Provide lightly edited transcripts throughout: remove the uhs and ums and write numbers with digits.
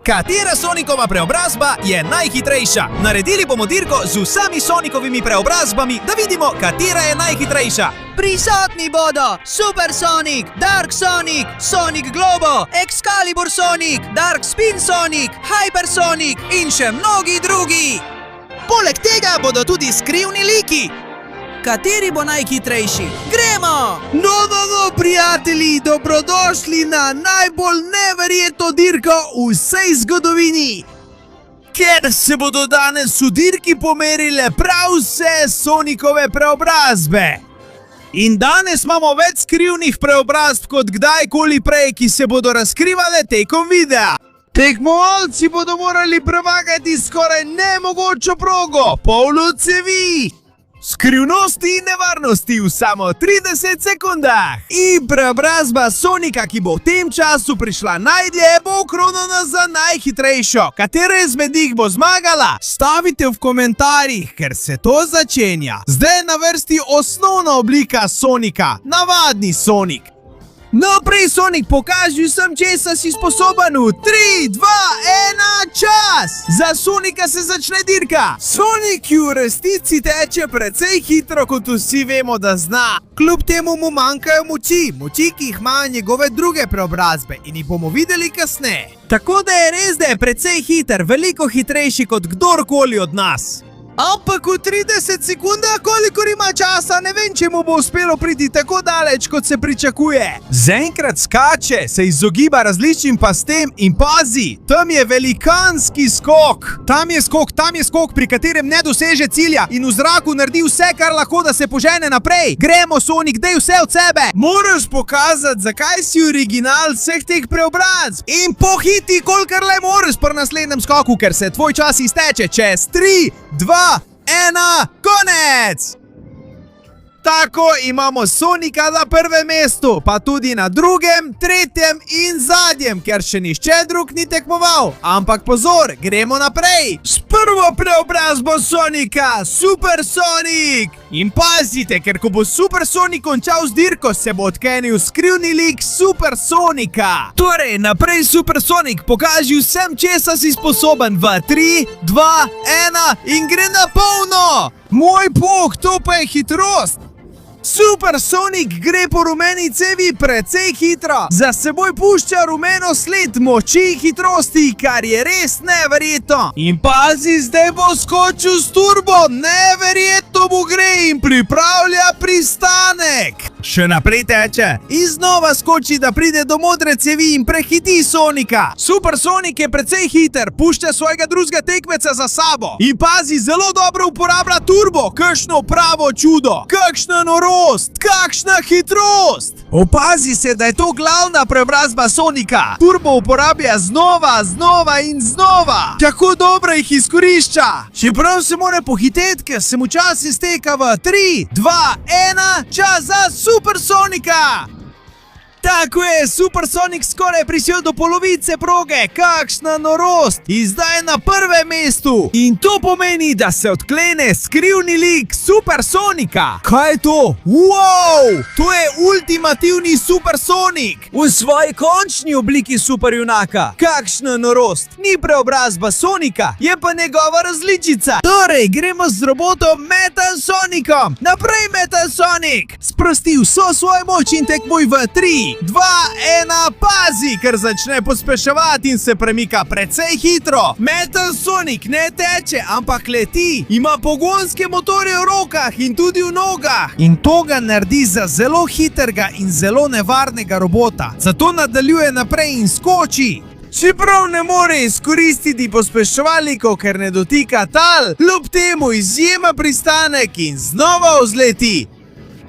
Katera Sonicova preobrazba je najhitrejša? Naredili bomo dirko z vsemi Sonikovimi preobrazbami, da vidimo, katera je najhitrejša. Prisotni bodo Super Sonic, Dark Sonic, Sonic Globo, Excalibur Sonic, Dark Spin Sonic, Hyper Sonic in še mnogi drugi. Poleg tega bodo tudi skrivni liki. Kateri bo najhitrejši? Gremo! No, prijatelji, dobrodošli na najbolj neverjetno dirko v vsej zgodovini. Ker se bodo danes v dirki pomerile prav vse Sonicove preobrazbe. In danes imamo več skrivnih preobrazb kot kdajkoli prej, ki se bodo razkrivale tekom videa. Tekmovalci bodo morali premagati skoraj nemogočo progo, polno cevi. Skrivnosti in nevarnosti v samo 30 sekundah. In preobrazba Sonika, ki bo v tem času prišla najdlje, bo okronana za najhitrejšo. Katera izmed njih bo zmagala? Stavite v komentarjih, ker se to začenja. Zdaj je na vrsti osnovna oblika Sonika, navadni Sonic. Naprej, Sonic, pokaži vsem, česa si sposoben v 3, 2, 1, čas! Za Sonika se začne dirka. Sonic v resnici teče precej hitro, kot vsi vemo, da zna. Kljub temu mu manjkajo moči, ki jih imajo njegove druge preobrazbe in jih bomo videli kasneje. Tako da je res, da je precej hiter, veliko hitrejši kot kdorkoli od nas. Ampak v 30 sekundah, kolikor ima časa, ne vem, če mu bo uspelo priti tako daleč, kot se pričakuje. Zaenkrat skače, se izogiba različnim pastem in pazi, tam je velikanski skok. Tam je skok, pri katerem ne doseže cilja in v zraku naredi vse, kar lahko, da se požene naprej. Gremo, Sonic, daj vse od sebe. Moraš pokazati, zakaj si original vseh teh preobrazb. In pohiti, kolikor le moraš pri naslednjem skoku, ker se tvoj čas izteče čez 3, 2, 1, konec! Tako imamo Sonika na prvem mestu, pa tudi na drugem, tretjem in zadnjem, ker še nihče drug ni tekmoval. Ampak pozor, gremo naprej. S prvo preobrazbo Sonika, Super Sonic! In pazite, ker ko bo Super Sonic končal z dirko, se bo odklenil skrivni lik Super Sonika. Torej, naprej, Super Sonic, pokaži vsem, česa si sposoben v 3, 2, 1 in gre na polno! Moj bog, to pa je hitrost! Super Sonic gre po rumeni cevi precej hitro. Za seboj pušča rumeno sled moči hitrosti, kar je res neverjetno. In pazi, zdaj bo skočil s turbo, neverjetno mu gre in pripravlja pristanek. Še naprej teče in znova skoči, da pride do modre cevi in prehiti Sonika. Super Sonic je precej hiter, pušča svojega drugega tekmeca za sabo. In pazi, zelo dobro uporablja turbo, kakšno pravo čudo, kakšna norost, kakšna hitrost. Opazi se, da je to glavna preobrazba Sonika. Turbo uporablja znova in znova. Tako dobro jih izkorišča. Čeprav se mora pohiteti, ker se mu čas izteka v 3, 2, 1, čas za Super Sonika! Tako je, Super Sonic skoraj prišel do polovice proge, kakšna norost! In zdaj je na prvem mestu! In to pomeni, da se odklene skrivni lik Super Sonika! Kaj je to? Wow! To je ultimativni Super Sonic! V svoji končni obliki superjunaka! Kakšna norost! Ni preobrazba Sonika, je pa njegova različica! Torej, gremo z robotom Metal Sonicom! Naprej, Metal Sonic! Sprosti vso svojo moč in tekmuj v 3, 2, 1, pazi, ker začne pospeševati in se premika precej hitro. Metal Sonic ne teče, ampak leti. Ima pogonske motorje v rokah in tudi v nogah. In to ga naredi za zelo hitrega in zelo nevarnega robota. Zato nadaljuje naprej in skoči. Čeprav ne more izkoristiti pospeševalnikov, ker ne dotika tal, kljub temu izjema pristanek in znova vzleti.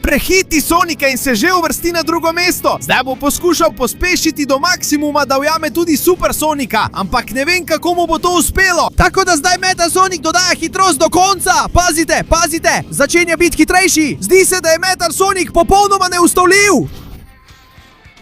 Prehiti Sonika in se že uvrsti na drugo mesto. Zdaj bo poskušal pospešiti do maksimuma, da ujame tudi Super Sonika, ampak ne vem, kako mu bo to uspelo. Tako da zdaj Metal Sonic dodaja hitrost do konca. Pazite, začenja biti hitrejši. Zdi se, da je Metal Sonic popolnoma neustavljiv.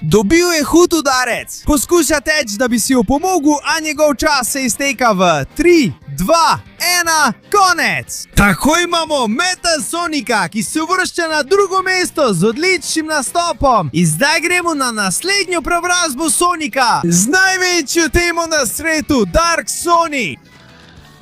Dobil je hud udarec. Poskuša teči, da bi si opomogel, a njegov čas se izteka v 3, 2, 1, konec! Tako imamo Metal Sonika, ki se uvršča na drugo mesto z odličnim nastopom. In zdaj gremo na naslednjo preobrazbo Sonika z največjo temo na svetu, Dark Sonic.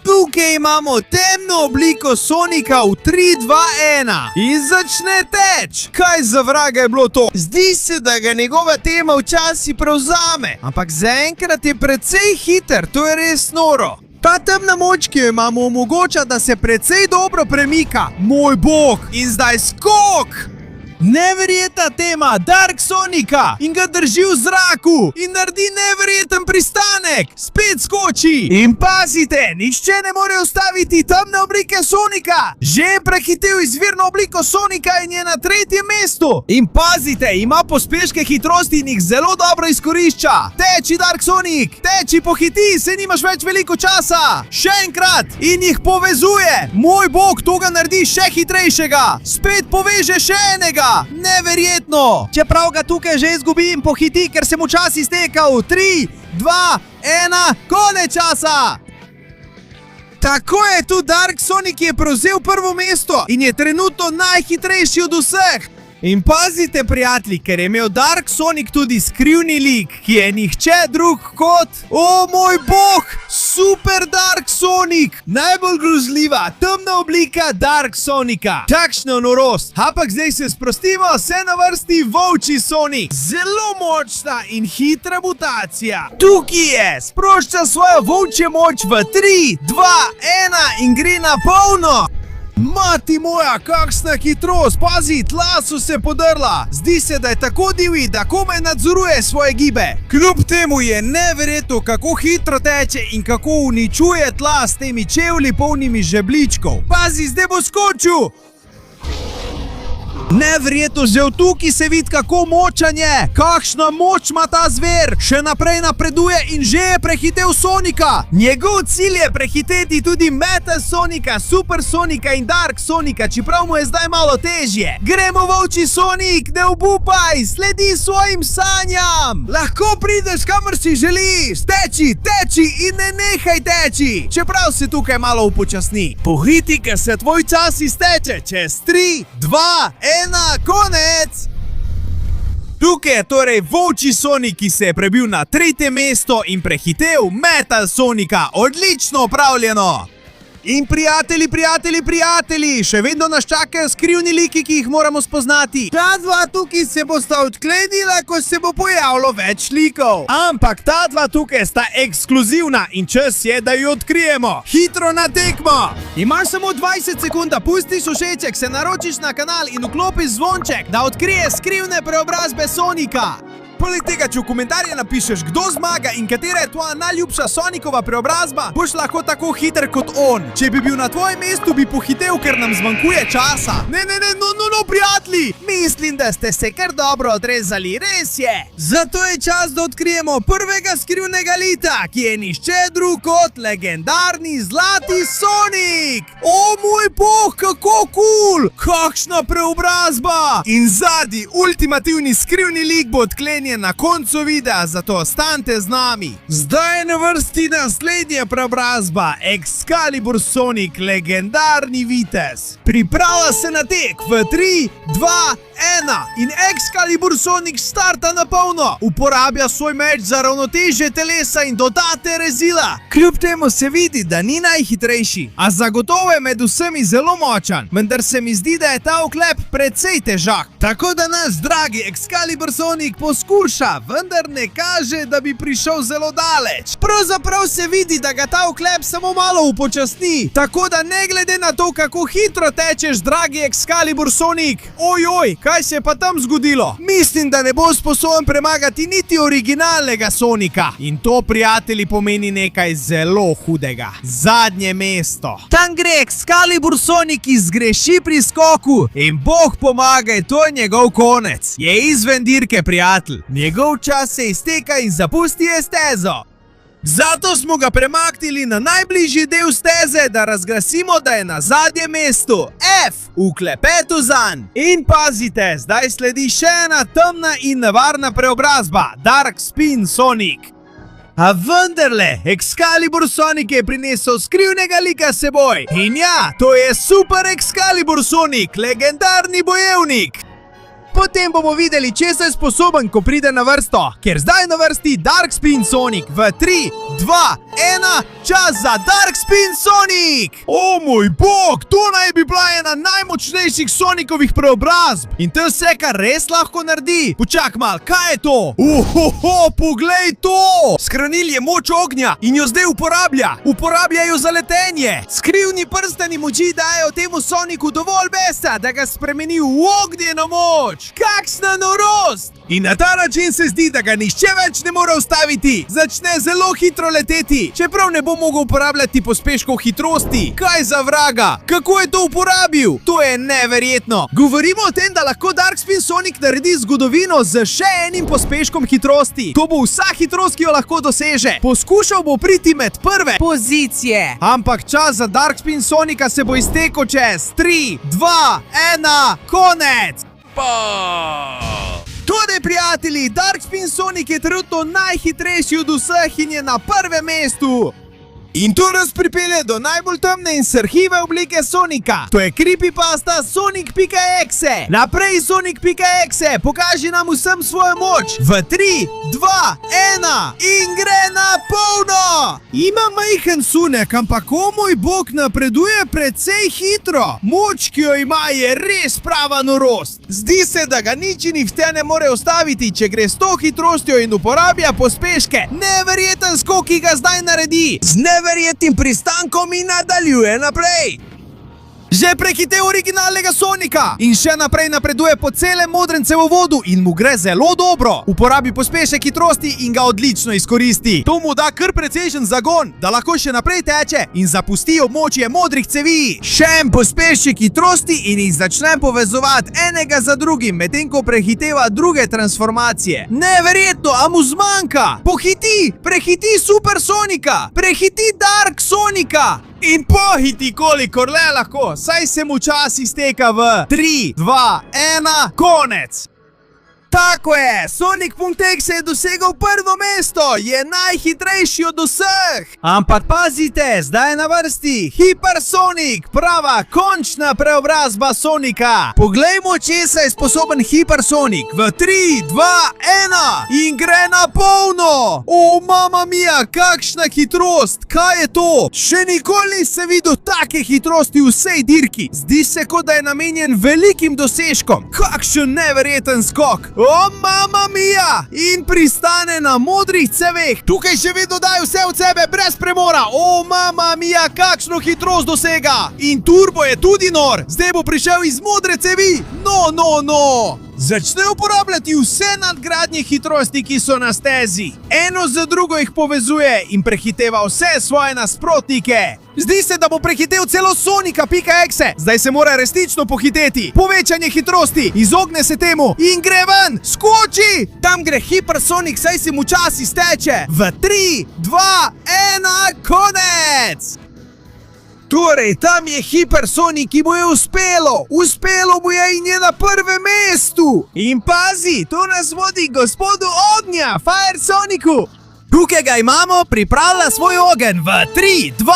Tukaj imamo temno obliko Sonika v 3, 2, 1 in začne teč. Kaj za vraga je bilo to? Zdi se, da ga njegova tema včasih prevzame, ampak zaenkrat je precej hiter, to je res noro. Ta temna moč, ki jo imamo, omogoča, da se precej dobro premika. Moj bog! In zdaj skok! Neverjetna tema Dark Sonika in ga drži v zraku in naredi neverjeten pristanek. Spet skoči. In pazite, nihče ne more ustaviti temne oblike Sonika. Že je prehitel izvirno obliko Sonika in je na 3. mestu. In pazite, ima pospeške hitrosti in jih zelo dobro izkorišča. Teči Dark Sonic, teči, pohiti, se nimaš več veliko časa. Še enkrat in jih povezuje. Moj bog, to ga naredi še hitrejšega. Spet poveže še enega. Neverjetno! Čeprav ga tukaj že izgubim, pohiti, ker sem včasih iztekal. 3, 2, 1, konec časa! Tako je, tu Dark Sonic je prevzel prvo mesto in je trenutno najhitrejši od vseh. In pazite, prijatelji, ker je imel Dark Sonic tudi skrivni lik, ki je nihče drug kot... O moj bog! Super Dark Sonic! Najbolj grozljiva, temna oblika Dark Sonika. Takšna norost. Ampak zdaj se sprostimo, se na vrsti Volčji Sonic. Zelo močna in hitra mutacija. Tukaj je, sprošča svojo volčjo moč v 3, 2, 1 in gre na polno. Mati moja, kakšna hitrost, pazi, tla so se podrla. Zdi se, da je tako divji, da komaj nadzoruje svoje gibe. Kljub temu je neverjetno, kako hitro teče in kako uničuje tla s temi čevlji polnimi žebljičkov. Pazi, zdaj bo skočil. Neverjetno, že v tukaj se vidi, kako močan je. Kakšna moč ima ta zver. Še naprej napreduje in že je prehitel Sonika. Njegov cilj je prehiteti tudi Metal Sonika, Super Sonika in Dark Sonika, čeprav mu je zdaj malo težje. Gremo, Volčji Sonic, ne obupaj, sledi svojim sanjam. Lahko prideš, kamor si želiš. Teči, teči in ne nehaj teči. Čeprav se tukaj malo upočasni. Pohiti, ker se tvoj čas izteče. Čez 3, 2, 1, konec! Tukaj je torej Volčji Sonic, ki se je prebil na 3. mesto in prehitel Metal Sonika. Odlično opravljeno! In prijatelji, še vedno nas čakajo skrivni liki, ki jih moramo spoznati. Ta dva tukaj se bosta odklenila, ko se bo pojavilo več likov. Ampak ta dva tukaj sta ekskluzivna in čas je, da jo odkrijemo. Hitro na tekmo! Imaš samo 20 sekund, da pustiš všeček, se naročiš na kanal in vklopiš zvonček, da odkriješ skrivne preobrazbe Sonika. Poleg tega, če v komentarje napišeš, kdo zmaga in katera je tvoja najljubša Sonikova preobrazba, boš lahko tako hiter kot on. Če bi bil na tvojem mestu, bi pohitev, ker nam zmanjkuje časa. No, prijatelji! Mislim, da ste se kar dobro odrezali, res je! Zato je čas, da odkrijemo prvega skrivnega lita, ki je nihče drug kot legendarni Zlati Sonic! O moj bog, kako kul! Kakšna preobrazba! In zadnji, ultimativni skrivni lik bo odklenjen na koncu videa, zato ostanite z nami. Zdaj je na vrsti naslednja preobrazba, Excalibur Sonic, legendarni vitez. Pripravlja se na tek v 3, 2, 1 in Excalibur Sonic starta na polno. Uporablja svoj meč za ravnotežje telesa in dodate rezila. Kljub temu se vidi, da ni najhitrejši, a zagotovo je med vsemi zelo močan, vendar se mi zdi, da je ta oklep precej težak. Tako da nas, dragi Excalibur Sonic, poskuša, vendar ne kaže, da bi prišel zelo daleč. Pravzaprav se vidi, da ga ta oklep samo malo upočasni, tako da ne glede na to, kako hitro tečeš, dragi Excalibur Sonic, ojoj, kaj se je pa tam zgodilo? Mislim, da ne bo sposoben premagati niti originalnega Sonika. In to, prijatelji, pomeni nekaj zelo hudega. Zadnje mesto. Tam gre Excalibur Sonic, ki zgreši pri skoku in bog pomagaj, to je njegov konec. Je izven dirke, prijatelj. Njegov čas se izteka in zapusti je stezo. Zato smo ga premaknili na najbližji del steze, da razglasimo, da je na zadnjem mestu. F v klepetu zanj. In pazite, zdaj sledi še ena temna in nevarna preobrazba, Dark Spin Sonic. A vendarle, Excalibur Sonic je prinesel skrivnega lika s seboj. In ja, to je Super Excalibur Sonic, legendarni bojevnik. Potem bomo videli, če se je sposoben, ko pride na vrsto, ker zdaj je na vrsti Dark Spin Sonic v 3, 2, 1, čas za Dark Spin Sonic! O moj bog, to naj bi bila ena najmočnejših Sonikovih preobrazb. In to je vse, kar res lahko naredi. Počak mal, kaj je to? Ohoho, poglej to! Shranil je moč ognja in jo zdaj uporablja. Uporablja jo za letenje. Skrivni prstani moči dajo temu Soniku dovolj besa, da ga spremeni v ognjeno moč. Kakšna norost! In na ta način se zdi, da ga nihče več ne more ustaviti. Začne zelo hitro leteti, čeprav ne bo mogel uporabljati pospeškov hitrosti. Kaj za vraga? Kako je to uporabil? To je neverjetno. Govorimo o tem, da lahko Dark Spin Sonic naredi zgodovino z še enim pospeškom hitrosti. To bo vsa hitrost, ki jo lahko doseže. Poskušal bo priti med prve Pozicije. Ampak čas za Dark Spin Sonika se bo iztekel čez 3, 2, 1, konec! Torej, prijatelji, Dark Spin Sonic je trenutno najhitrejši od vseh in je na prvem mestu. In to nas pripelje do najbolj temne in srhljive oblike Sonika. To je creepypasta Sonic.exe. Naprej, Sonic.exe, pokaži nam vsem svojo moč. V 3, 2, 1 in gre na polno. Ima majhen sunek, ampak o moj bog, napreduje precej hitro. Moč, ki jo ima, je res prava norost. Zdi se, da ga nič in nihče ne more ustaviti, če gre s to hitrostjo in uporablja pospeške. Neverjeten skok, ki ga zdaj naredi. Verjetnim pristankom in nadaljuje naprej. Že prehitel originalnega Sonika in še naprej napreduje po celem modrem cevovodu in mu gre zelo dobro. Uporabi pospešek hitrosti in ga odlično izkoristi. To mu da kar precejšen zagon, da lahko še naprej teče in zapusti območje modrih cevi. Še en pospešek hitrosti in jih začne povezovati enega za drugim, medtem ko prehiteva druge transformacije. Neverjetno, a mu zmanjka. Prehiti Super Sonika, prehiti Dark Sonika. In pohiti, kolikor le lahko, saj se mu čas izteka v 3, 2, 1, konec! Tako je, Sonic.exe je dosegel prvo mesto, je najhitrejši od vseh. Ampak pazite, zdaj je na vrsti Hyper Sonic, prava, končna preobrazba Sonika. Poglejmo, če se je sposoben Hyper Sonic v 3, 2, 1 in gre na polno. O, mama mia, kakšna hitrost, kaj je to? Še nikoli nisem videl take hitrosti v vsej dirki. Zdi se, kot da je namenjen velikim dosežkom. Kakšen neverjeten skok. O, mama mia! In pristane na modrih ceveh. Tukaj še vedno daje vse od sebe brez premora. O, mama mia, kakšno hitrost dosega. In turbo je tudi nor. Zdaj bo prišel iz modre cevi. No. Začne uporabljati vse nadgradnje hitrosti, ki so na stezi. Eno za drugo jih povezuje in prehiteva vse svoje nasprotnike. Zdi se, da bo prehitel celo Sonika.exe. Zdaj se mora resnično pohiteti. Povečanje hitrosti, izogne se temu in gre ven. Skoči! Tam gre Hyper Sonic, saj se mu čas izteče. V 3, 2, 1, konec! Torej, tam je Hyper Sonic, ki mu je uspelo. Uspelo mu je in je na prvem mestu. In pazi, to nas vodi gospodu ognja, Fire Sonicu. Tukaj ga imamo, pripravlja svoj ogenj v 3, 2,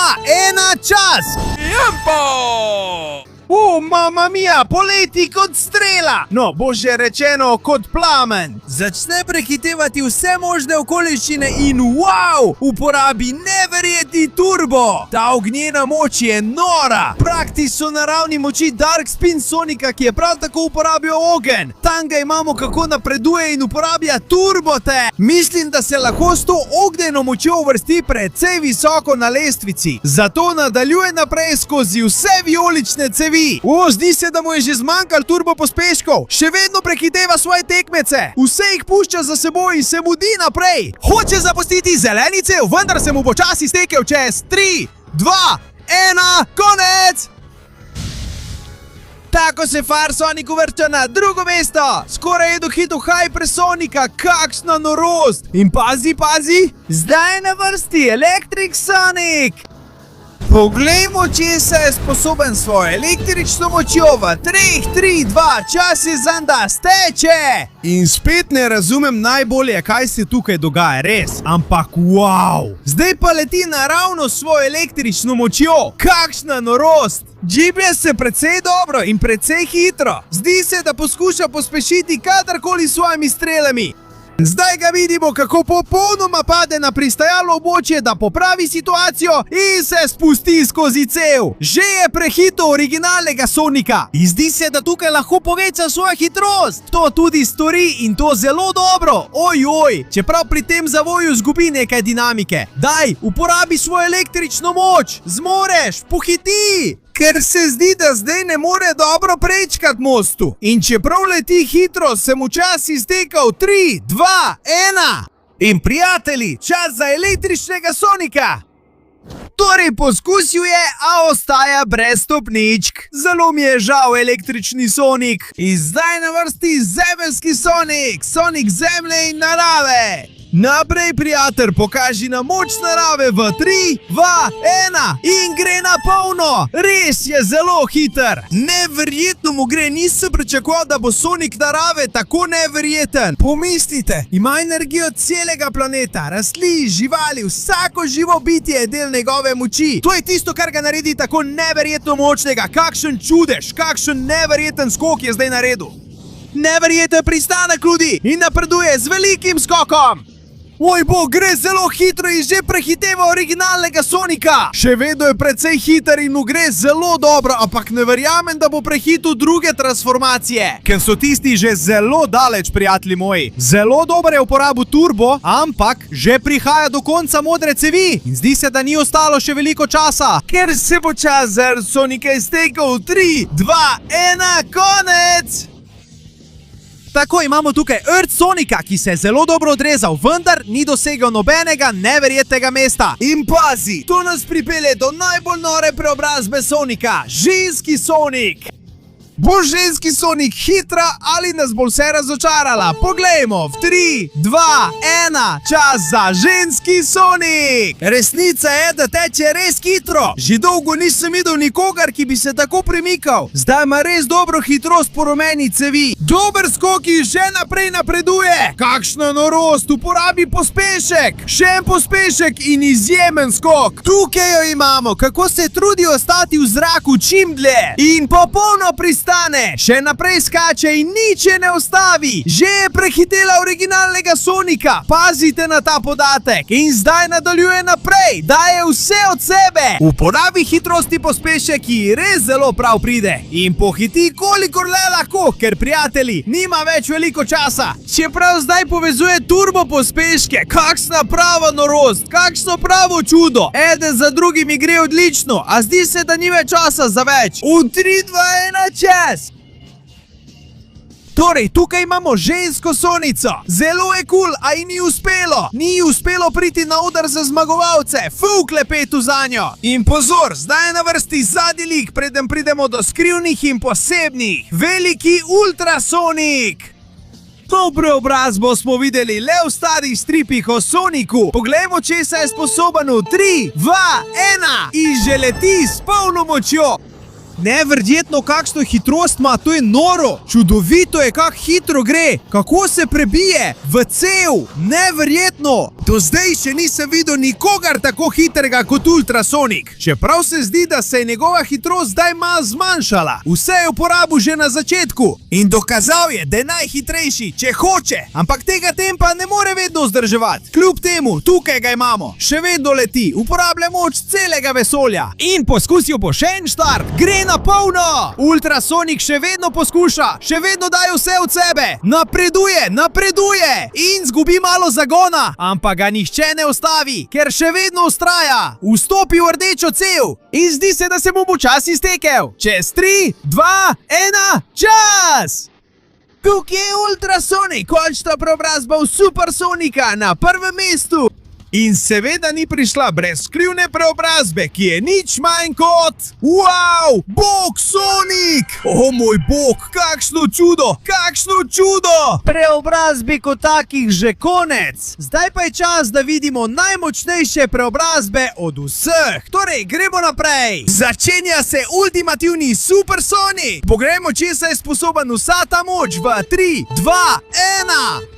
1, čas. Jumbo! O, mama mia, poleti kot strela. No, bože rečeno, kot plamen. Začne prehitevati vse možne okoliščine in wow, uporabi neverjetni turbo. Ta ognjena moč je nora. Praktično na ravni moči Dark Spin Sonika, ki je prav tako uporabil ogenj. Tam ga imamo, kako napreduje in uporablja turbote. Mislim, da se lahko s to ognjeno močjo uvrsti precej visoko na lestvici. Zato nadaljuje naprej skozi vse vijolične cevi. O, zdi se, da mu je že zmanjkal turbo pospeškov. Še vedno prehiteva svoje tekmece. Vse jih pušča za seboj in se mudi naprej. Hoče zapustiti zeleni cev, vendar se mu počasi iztekel čez 3, 2, 1, konec! Tako se Fire Sonic uvršča na drugo mesto. Skoraj je dohitel Hyper Sonika, kakšna norost. In pazi, zdaj je na vrsti Electric Sonic. Poglejmo, če se je sposoben svojo električno močjo v 3, 3, 2, čas je zanda steče! In spet ne razumem najbolje, kaj se tukaj dogaja, res. Ampak wow! Zdaj pa leti naravno s svojo električno močjo. Kakšna norost! Giblje se precej dobro in precej hitro. Zdi se, da poskuša pospešiti kadarkoli s svojimi strelami. Zdaj ga vidimo, kako popolnoma pade na pristajalo območje, da popravi situacijo in se spusti skozi cev. Že je prehitel originalnega Sonika. In zdi se, da tukaj lahko poveča svojo hitrost. To tudi stori in to zelo dobro. Ojoj, čeprav pri tem zavoju zgubi nekaj dinamike. Daj, uporabi svojo električno moč. Zmoreš, pohiti! Ker se zdi, da zdaj ne more dobro prečkati mostu. In čeprav leti hitro, se mu čas iztekal 3, 2, 1. In prijatelji, čas za električnega Sonika. Torej poskusil je, a ostaja brez stopničk. Zelo mi je žal, električni Sonik. In zdaj na vrsti zemeljski Sonik. Sonik zemlje in narave. Naprej, prijatelj, pokaži nam moč narave v 3, 2, 1 in gre na polno. Res je zelo hiter. Neverjetno mu gre, nisem pričakoval, da bo Sonik narave tako neverjeten. Pomislite, ima energijo celega planeta, rastli, živali, vsako živo bitje je del njegove moči. To je tisto, kar ga naredi tako neverjetno močnega. Kakšen čudež, kakšen neverjeten skok je zdaj naredil. Neverjeten pristanek, ljudi, in napreduje z velikim skokom. Oj bog, gre zelo hitro in že prehiteva originalnega Sonika. Še vedno je precej hiter in mu gre zelo dobro, ampak ne verjamem, da bo prehitil druge transformacije. Ker so tisti že zelo daleč, prijatelji moji. Zelo dober je uporabil turbo, ampak že prihaja do konca modre cevi. In zdi se, da ni ostalo še veliko časa. Ker se bo čas za Sonika iztekel 3, 2, 1, konec! Tako imamo tukaj Earth Sonika, ki se je zelo dobro odrezal, vendar ni dosegel nobenega neverjetnega mesta. In pazi, to nas pripelje do najbolj nore preobrazbe Sonika, ženski Sonik. Bo ženski Sonik hitra ali nas bo vse razočarala? Poglejmo, v 3, 2, 1, čas za ženski Sonik! Resnica je, da teče res hitro. Že dolgo nisem videl nikogar, ki bi se tako premikal. Zdaj ima res dobro hitrost po rumeni cevi. Dober skok in že naprej napreduje. Kakšna norost, uporabi pospešek. Še en pospešek in izjemen skok. Tukaj jo imamo, kako se trudi ostati v zraku čim dlje. In popolno pristane. Še naprej skače in nič je ne ustavi. Že je prehitela originalnega Sonika. Pazite na ta podatek. In zdaj nadaljuje naprej. Daje vse od sebe. Uporabi hitrosti pospešek, ki res zelo prav pride. In pohiti kolikor le lahko, ker prijatelji, nima več veliko časa. Čeprav zdaj povezuje turbo pospeške. Kakšna prava norost. Kakšno pravo čudo. Eden za drugim gre odlično. A zdi se, da ni več časa za več. V 3, 2, 1, čas. Torej, tukaj imamo žensko Sonico. Zelo je cool, a ji ni uspelo. Ni ji uspelo priti na oder za zmagovalce. Fuk lepetu za njo. In pozor, zdaj je na vrsti zadnji lik, preden pridemo do skrivnih in posebnih. Veliki Ultra Sonik. To preobrazbo smo videli le v starih stripih o Soniku. Poglejmo, če se je sposoben v 3, 2, 1 in že leti s polno močjo. Neverjetno, kakšno hitrost ima, to je noro. Čudovito je, kako hitro gre. Kako se prebije v cev. Neverjetno. Do zdaj še nisem videl nikogar tako hitrega kot Ultra Sonik. Čeprav se zdi, da se je njegova hitrost zdaj malo zmanjšala. Vse je uporabil že na začetku. In dokazal je, da je najhitrejši, če hoče. Ampak tega tempa ne more vedno vzdrževati. Kljub temu, tukaj ga imamo. Še vedno leti, uporablja moč celega vesolja. In poskusil bo še en štart. Gre na polno! Ultra Sonik še vedno poskuša, še vedno daje vse od sebe. Napreduje, napreduje in zgubi malo zagona. Ampak ga nihče ne ustavi, ker še vedno vztraja. Vstopi v rdečo cev in zdi se, da se mu bo čas iztekel. Čez 3, 2, 1, čas! Tukaj je Ultra Sonik, končna preobrazba v Super Sonika na prvem mestu. In seveda ni prišla brez skrivne preobrazbe, ki je nič manj kot... Wow! Bog Sonic! O moj bog, kakšno čudo! Kakšno čudo! Preobrazbi kot takih že konec. Zdaj pa je čas, da vidimo najmočnejše preobrazbe od vseh. Torej, gremo naprej. Začenja se ultimativni Super Sonic! Poglejmo, česa je sposoben vsa ta moč v 3, 2, 1...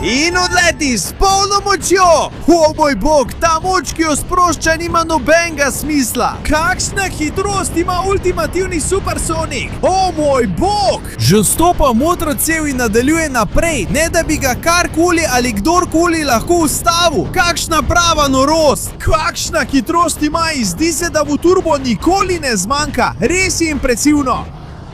In odleti s polno močjo! O moj bog, ta moč, ki jo sprošča, nima nobenega smisla! Kakšna hitrost ima ultimativni Super Sonic! O moj bog! Že vstopa v modro cev in nadaljuje naprej, ne da bi ga karkoli ali kdorkoli lahko ustavil! Kakšna prava norost! Kakšna hitrost ima in zdi se, da mu turbo nikoli ne zmanjka! Res je impresivno!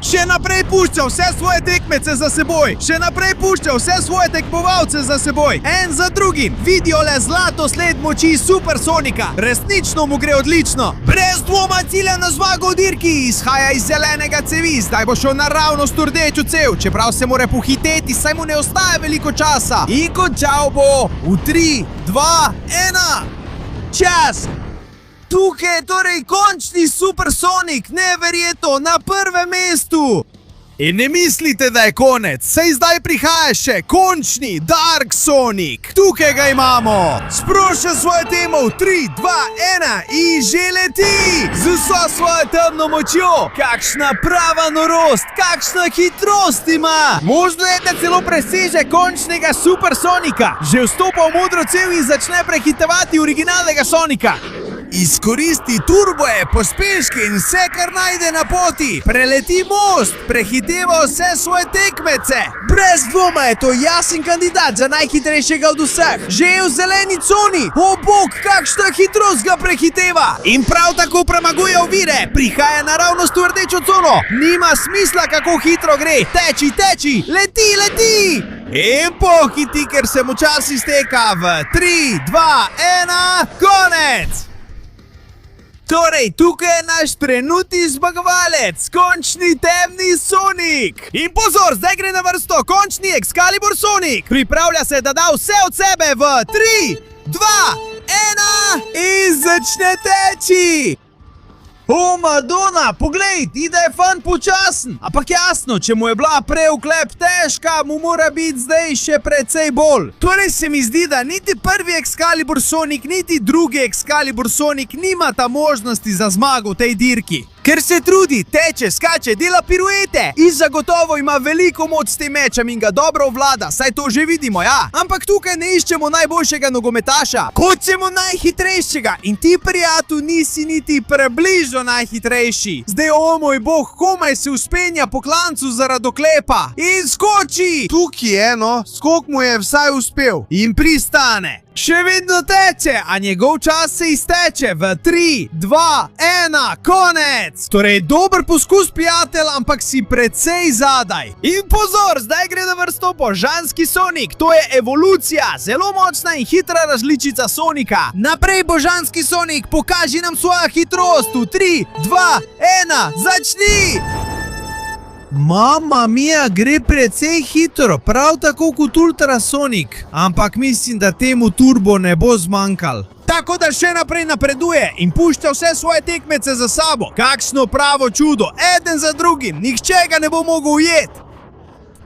Še naprej pušča vse svoje tekmece za seboj, še naprej pušča vse svoje tekmovalce za seboj, en za drugim, vidijo le zlato sled moči Super Sonika, resnično mu gre odlično. Brez dvoma cilja na zmago v dirki, izhaja iz zelenega cevi, zdaj bo šel naravnost v rdečo cev, čeprav se mora pohiteti, saj mu ne ostaja veliko časa. In končal bo v 3, 2, 1, čas! Tukaj je torej končni Super Sonic, neverjetno, na prvem mestu! In ne mislite, da je konec, saj zdaj prihaja še končni Dark Sonic. Tukaj ga imamo. Sprošča svojo temo v 3, 2, 1 in že leti! Z vso svojo temno močjo. Kakšna prava norost, kakšna hitrost ima! Možno je, da celo preseže končnega Super Sonika. Že vstopa v modro cev in začne prehitevati originalnega Sonika. Izkoristi turboje, pospeške in vse, kar najde na poti. Preleti most, prehiteva vse svoje tekmece. Brez dvoma je to jasen kandidat za najhitrejšega od vseh. Že je v zeleni coni. O bog, kakšna hitrost ga prehiteva. In prav tako premaguje ovire. Prihaja naravnost v rdečo cono. Nima smisla, kako hitro gre. Teči, teči, leti, leti. In pohiti, ker se mu čas izteka v 3, 2, 1, konec! Torej, tukaj je naš trenutni zmagovalec, končni temni Sonic. In pozor, zdaj gre na vrsto končni Excalibur Sonic. Pripravlja se, da da vse od sebe v 3, 2, 1 in začne teči. O, Madonna, poglej, ide je fan počasen. Ampak jasno, če mu je bila prej vklep težka, mu mora biti zdaj še precej bolj. Torej se mi zdi, da niti prvi Excalibur Sonic, niti drugi Excalibur Sonic nimata možnosti za zmago v tej dirki. Ker se trudi, teče, skače, dela piruete in zagotovo ima veliko moč s tem mečem in ga dobro vlada, saj to že vidimo, ja. Ampak tukaj ne iščemo najboljšega nogometaša, hočemo najhitrejšega in ti, prijatelj, nisi niti približno najhitrejši. Zdaj, o moj bog, komaj se uspenja po klancu zaradi oklepa in skoči. Tukaj je, no, skok mu je vsaj uspel in pristane. Še vedno teče, a njegov čas se izteče v 3, 2, 1, konec! Torej, dober poskus, prijatelj, ampak si precej zadaj. In pozor, zdaj gre na vrsto božanski Sonic, to je evolucija, zelo močna in hitra različica Sonika. Naprej, božanski Sonic, pokaži nam svojo hitrost v 3, 2, 1, začni! Mama mia, gre precej hitro, prav tako kot Ultra Sonic, ampak mislim, da temu turbo ne bo zmanjkal. Tako da še naprej napreduje in pušča vse svoje tekmece za sabo. Kakšno pravo čudo, eden za drugim, nihče ga ne bo mogel ujeti.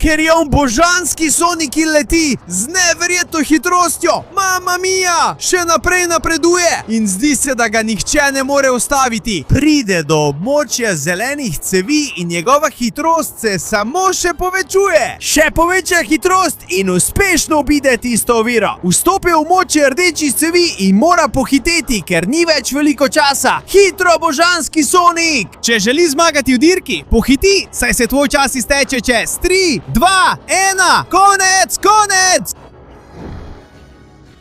Ker je on božanski Sonic in leti z neverjetno hitrostjo. Mama mia, še naprej napreduje in zdi se, da ga nihče ne more ustaviti. Pride do območja zelenih cevi in njegova hitrost se samo še povečuje. Še poveča hitrost in uspešno obide tisto oviro. Vstopi v območje rdečih cevi in mora pohiteti, ker ni več veliko časa. Hitro, božanski Sonic! Če želi zmagati v dirki, pohiti, saj se tvoj čas izteče čez 3, 2, 1, konec, konec!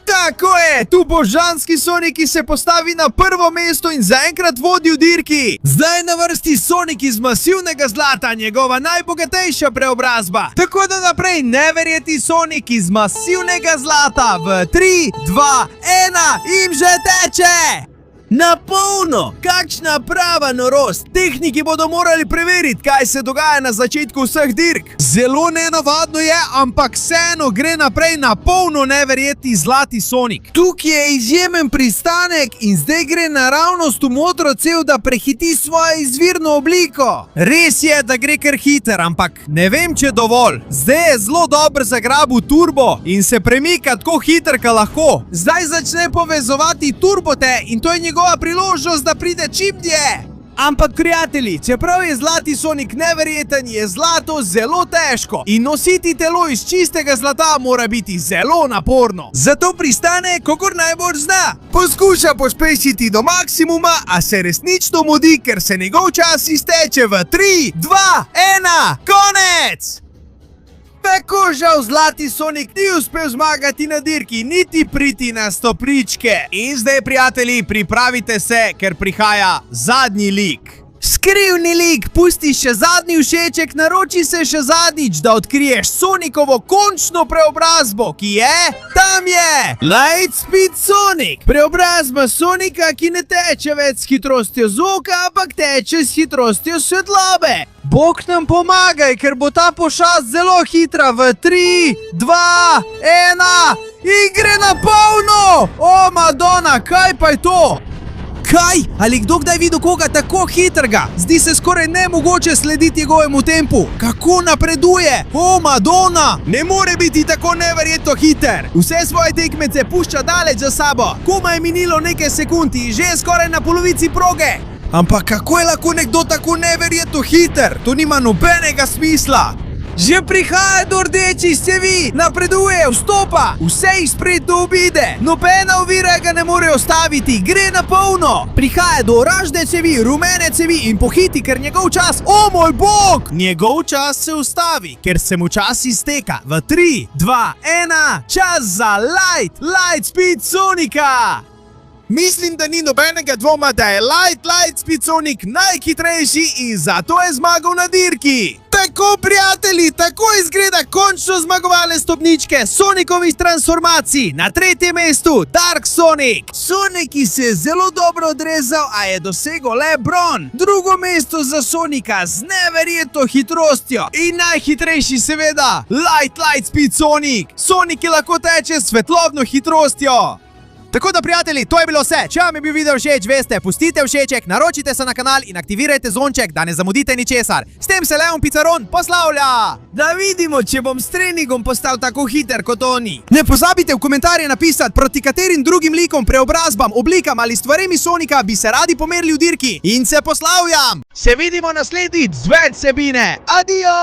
Tako je, tu božanski Sonic, ki se postavi na prvo mesto in zaenkrat vodi v dirki. Zdaj je na vrsti Sonic iz masivnega zlata, njegova najbogatejša preobrazba. Tako da naprej, neverjetni Sonic iz masivnega zlata v 3, 2, 1 in že teče! Na polno! Kakšna prava norost! Tehniki bodo morali preveriti, kaj se dogaja na začetku vseh dirk. Zelo nenavadno je, ampak vseeno gre naprej na polno neverjetni zlati Sonic. Tukaj je izjemen pristanek in zdaj gre naravnost v modro cev, da prehiti svojo izvirno obliko. Res je, da gre kar hiter, ampak ne vem, če dovolj. Zdaj je zelo dober zagrabil turbo in se premika tako hiter, ka lahko. Zdaj začne povezovati turbote in to je njegova priložnost, da pride čim dlje. Ampak, prijatelji, čeprav je zlati Sonic neverjeten, je zlato zelo težko in nositi telo iz čistega zlata mora biti zelo naporno. Zato pristane, kakor najbolj zna. Poskuša pospešiti do maksimuma, a se resnično mudi, ker se njegov čas izteče v 3, 2, 1, konec! Tako žal zlati Sonic ni uspel zmagati na dirki, niti priti na stopničke. In zdaj, prijatelji, pripravite se, ker prihaja zadnji lik. Skrivni lik, pusti še zadnji všeček, naroči se še zadnjič, da odkriješ Sonicovo končno preobrazbo, ki je... Tam je! Lightspeed Sonic! Preobrazba Sonika, ki ne teče več s hitrostjo zvoka, ampak teče s hitrostjo svetlobe. Bog nam pomagaj, ker bo ta pošast zelo hitra v 3, 2, 1 in gre na polno! O, Madonna, kaj pa je to? Kaj? Ali kdo kdaj videl koga tako hitrega? Zdi se skoraj nemogoče slediti njegovemu tempu. Kako napreduje? O, Madonna! Ne more biti tako neverjetno hiter! Vse svoje tekmece pušča daleč za sabo. Komaj je minilo nekaj sekund in že skoraj na polovici proge. Ampak kako je lahko nekdo tako neverjetno hiter? To nima nobenega smisla. Že prihaja do rdečih cevi, napreduje, vstopa, vse jih spretno obide. Nobena ovira ga ne more ustaviti, gre na polno. Prihaja do oranžne cevi, rumene cevi in pohiti, ker njegov čas, o moj bog! Njegov čas se ustavi, ker se mu čas izteka. V 3, 2, 1, čas za Lightspeed Sonica! Mislim, da ni nobenega dvoma, da je Lightspeed Sonic najhitrejši in zato je zmagal na dirki. Tako, prijatelji, tako izgleda končno zmagovalne stopničke Sonicovih transformacij. Na tretjem mestu Dark Sonic. Sonic, ki se je zelo dobro odrezal, a je dosegel le bron. Drugo mesto za Sonika z neverjetno hitrostjo. In najhitrejši seveda Lightspeed Sonic. Sonic, ki lahko teče s svetlobno hitrostjo. Tako da, prijatelji, to je bilo vse. Če vam je bil video všeč, veste, pustite všeček, naročite se na kanal in aktivirajte zvonček, da ne zamudite ničesar. S tem se Leon Picaron poslavlja! Da vidimo, če bom s treningom postal tako hiter kot oni. Ne pozabite v komentarje napisati, proti katerim drugim likom, preobrazbam, oblikam ali stvarem iz Sonika bi se radi pomerili v dirki. In se poslavljam! Se vidimo naslednjič z več vsebine. Adijo!